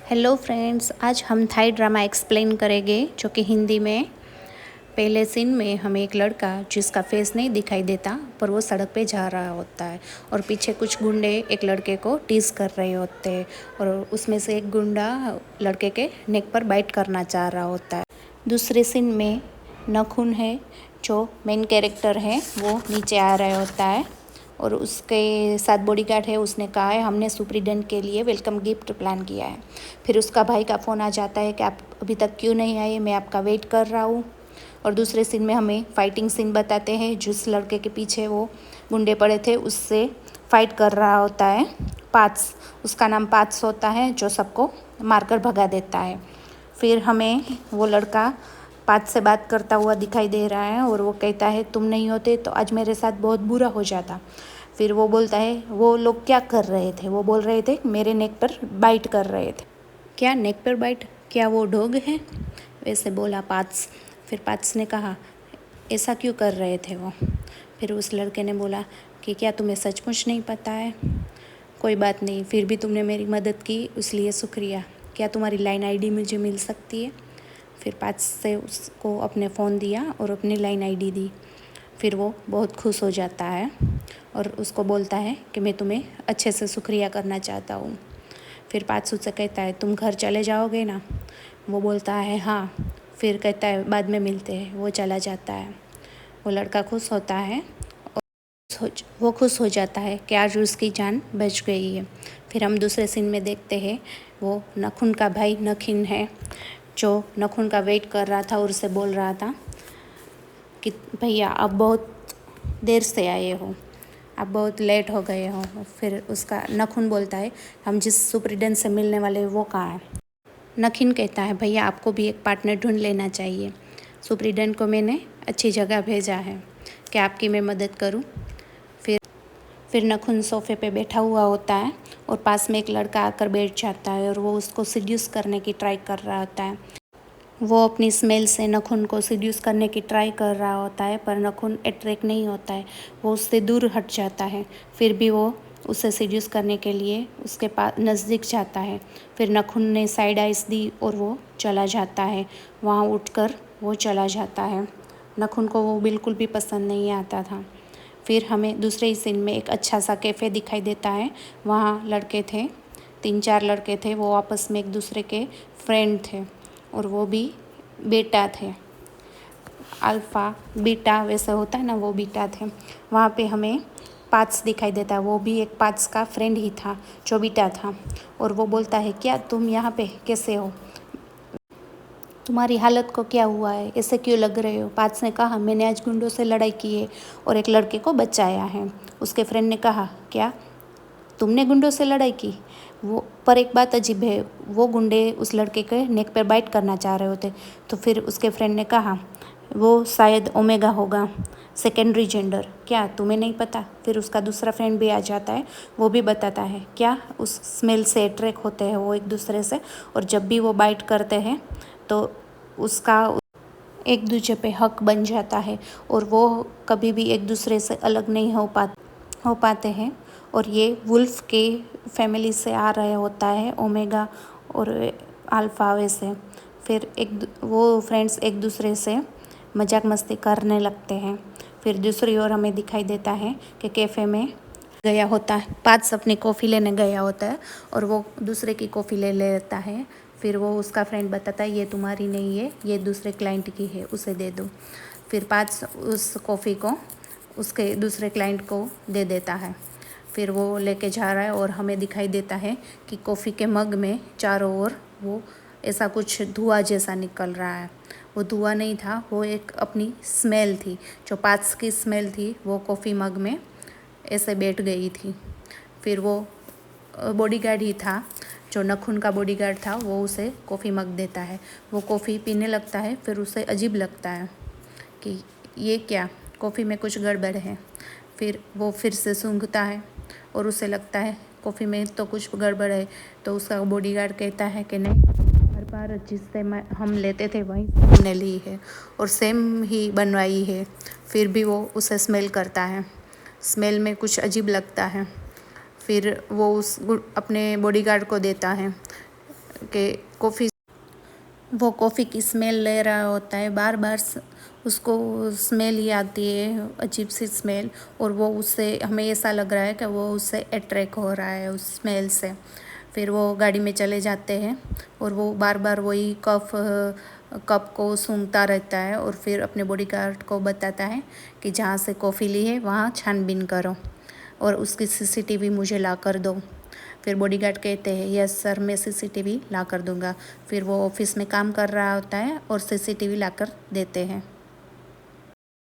Hello friends, आज हम Thai drama explain करेंगे जो कि हिंदी में। पहले सीन में हमें एक लड़का जिसका फेस नहीं दिखाई देता पर वो सड़क पे जा रहा होता है और पीछे कुछ गुंडे एक लड़के को टीज कर रहे होते हैं और उसमें से एक गुंडा लड़के के नेक पर बाइट करना चाह रहा होता है। दूसरे सीन में नखुन है जो मेन कैरेक्टर है, वो नीचे आ रहा होता है और उसके साथ बॉडीगार्ड है। उसने कहा है हमने सुप्रीडेंट के लिए वेलकम गिफ्ट प्लान किया है। फिर उसका भाई का फ़ोन आ जाता है कि आप अभी तक क्यों नहीं आए, मैं आपका वेट कर रहा हूँ। और दूसरे सीन में हमें फाइटिंग सीन बताते हैं। जिस लड़के के पीछे वो गुंडे पड़े थे उससे फाइट कर रहा होता है पार्ट्स, उसका नाम पार्ट्स होता है, जो सबको मारकर भगा देता है। फिर हमें वो लड़का पार्ट्स से बात करता हुआ दिखाई दे रहा है और वो कहता है तुम नहीं होते तो आज मेरे साथ बहुत बुरा हो जाता। फिर वो बोलता है वो लोग क्या कर रहे थे, वो बोल रहे थे मेरे नेक पर बाइट कर रहे थे। क्या नेक पर बाइट, क्या वो डॉग है, वैसे बोला पार्ट्स। फिर पार्ट्स ने कहा ऐसा क्यों कर रहे थे वो। फिर उस लड़के ने बोला कि क्या तुम्हें सचमुच नहीं पता है, कोई बात नहीं, फिर भी तुमने मेरी मदद की इसलिए शुक्रिया, क्या तुम्हारी लाइन आईडी मुझे मिल सकती है। फिर पार्ट्स से उसको अपने फ़ोन दिया और अपनी लाइन आईडी दी। फिर वो बहुत खुश हो जाता है और उसको बोलता है कि मैं तुम्हें अच्छे से शुक्रिया करना चाहता हूँ। फिर पार्ट्स उससे कहता है तुम घर चले जाओगे ना, वो बोलता है हाँ। फिर कहता है बाद में मिलते हैं, वो चला जाता है। वो लड़का खुश होता है और वो खुश हो जाता है कि आज उसकी जान बच गई है। फिर हम दूसरे सीन में देखते हैं वो नखुन का भाई नखिन है जो नखुन का वेट कर रहा था और उसे बोल रहा था कि भैया आप बहुत देर से आए हो, आप बहुत लेट हो गए हो। फिर उसका नखुन बोलता है हम जिस सुपरिटेंडेंट से मिलने वाले वो कहाँ है। नखिन कहता है भैया आपको भी एक पार्टनर ढूंढ लेना चाहिए, सुपरिटेंडेंट को मैंने अच्छी जगह भेजा है, क्या आपकी मैं मदद करूं। फिर नखुन सोफे पे बैठा हुआ होता है और पास में एक लड़का आकर बैठ जाता है और वो उसको सिड्यूस करने की ट्राई कर रहा होता है। वो अपनी स्मेल से नखुन को सिड्यूस करने की ट्राई कर रहा होता है पर नखुन अट्रैक्ट नहीं होता है, वो उससे दूर हट जाता है। फिर भी वो उसे सिड्यूस करने के लिए उसके पास नज़दीक जाता है। फिर नखुन ने साइड आइज दी और वो चला जाता है, वहाँ उठकर वो चला जाता है। नखुन को वो बिल्कुल भी पसंद नहीं आता था। फिर हमें दूसरे ही सीन में एक अच्छा सा कैफ़े दिखाई देता है। वहाँ लड़के थे, 3-4 लड़के थे, वो आपस में एक दूसरे के फ्रेंड थे और वो भी बेटा थे, अल्फ़ा बीटा वैसे होता है ना, वो बीटा थे। वहाँ पे हमें पार्ट्स दिखाई देता है, वो भी एक पार्ट्स का फ्रेंड ही था जो बीटा था। और वो बोलता है क्या तुम यहाँ पे कैसे हो, तुम्हारी हालत को क्या हुआ है, ऐसे क्यों लग रहे हो। पार्ट्स ने कहा मैंने आज गुंडों से लड़ाई की है और एक लड़के को बचाया है। उसके फ्रेंड ने कहा क्या तुमने गुंडों से लड़ाई की, वो पर एक बात अजीब है, वो गुंडे उस लड़के के नेक पर बाइट करना चाह रहे होते। तो फिर उसके फ्रेंड ने कहा वो शायद ओमेगा होगा, सेकेंडरी जेंडर, क्या तुम्हें नहीं पता। फिर उसका दूसरा फ्रेंड भी आ जाता है, वो भी बताता है क्या उस स्मेल से अट्रैक्ट होते हैं वो एक दूसरे से और जब भी वो बाइट करते हैं तो उसका एक दूसरे पे हक बन जाता है और वो कभी भी एक दूसरे से अलग नहीं हो पाते हैं। और ये वुल्फ के फैमिली से आ रहा होता है, ओमेगा और अल्फ़ा वैसे। फिर वो फ्रेंड्स एक दूसरे से मजाक मस्ती करने लगते हैं। फिर दूसरी ओर हमें दिखाई देता है कि कैफ़े में गया होता है, पार्ट्स अपनी कॉफ़ी लेने गया होता है और वो दूसरे की कॉफ़ी ले लेता है। फिर वो उसका फ्रेंड बताता है ये तुम्हारी नहीं है, ये दूसरे क्लाइंट की है, उसे दे दो। फिर पार्ट्स उस कॉफ़ी को उसके दूसरे क्लाइंट को दे देता है। फिर वो लेके जा रहा है और हमें दिखाई देता है कि कॉफ़ी के मग में चारों ओर वो ऐसा कुछ धुआं जैसा निकल रहा है। वो धुआं नहीं था, वो एक अपनी स्मेल थी, जो पार्ट्स की स्मेल थी, वो कॉफ़ी मग में ऐसे बैठ गई थी। फिर वो बॉडीगार्ड ही था, जो नखुन का बॉडीगार्ड था, वो उसे कॉफ़ी मग देता है। वो कॉफ़ी पीने लगता है। फिर उसे अजीब लगता है कि ये क्या, कॉफ़ी में कुछ गड़बड़ है। फिर वो फिर से सूंघता है और उसे लगता है कॉफ़ी में तो कुछ गड़बड़ है। तो उसका बॉडीगार्ड कहता है कि नहीं, हर बार जिससे हम लेते थे वहीं से हमने ली है और सेम ही बनवाई है। फिर भी वो उसे स्मेल करता है, स्मेल में कुछ अजीब लगता है। फिर वो अपने बॉडीगार्ड को देता है कि वो कॉफ़ी की स्मेल ले रहा होता है, बार बार उसको स्मेल ही आती है, अजीब सी स्मेल, और वो उससे हमें ऐसा लग रहा है कि वो उससे अट्रैक्ट हो रहा है उस स्मेल से। फिर वो गाड़ी में चले जाते हैं और वो बार बार वही कप को सूंघता रहता है और फिर अपने बॉडीगार्ड को बताता है कि जहाँ से कॉफ़ी ली है वहाँ छानबीन करो और उसकी सीसीटीवी मुझे ला कर दो। फिर बॉडीगार्ड कहते हैं यस सर, मैं सीसीटीवी ला कर दूँगा। फिर वो ऑफिस में काम कर रहा होता है और सीसीटीवी ला कर देते हैं।